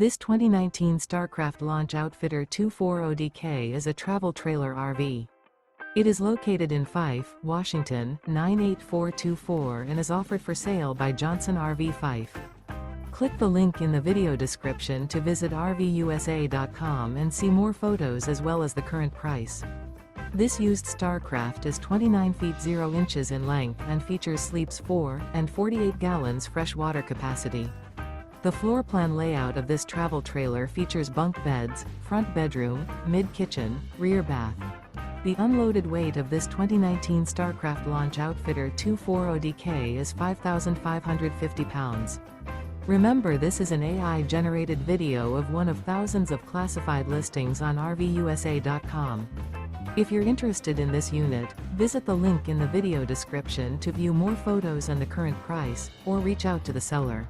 This 2019 Starcraft Launch Outfitter 240DK is a travel trailer RV. It is located in Fife, Washington, 98424 and is offered for sale by Johnson RV Fife. Click the link in the video description to visit RVUSA.com and see more photos as well as the current price. This used Starcraft is 29 feet 0 inches in length and features sleeps 4 and 48 gallons fresh water capacity. The floor plan layout of this travel trailer features bunk beds, front bedroom, mid-kitchen, rear bath. The unloaded weight of this 2019 Starcraft Launch Outfitter 240DK is 5,550 pounds. Remember, this is an AI-generated video of one of thousands of classified listings on RVUSA.com. If you're interested in this unit, visit the link in the video description to view more photos and the current price, or reach out to the seller.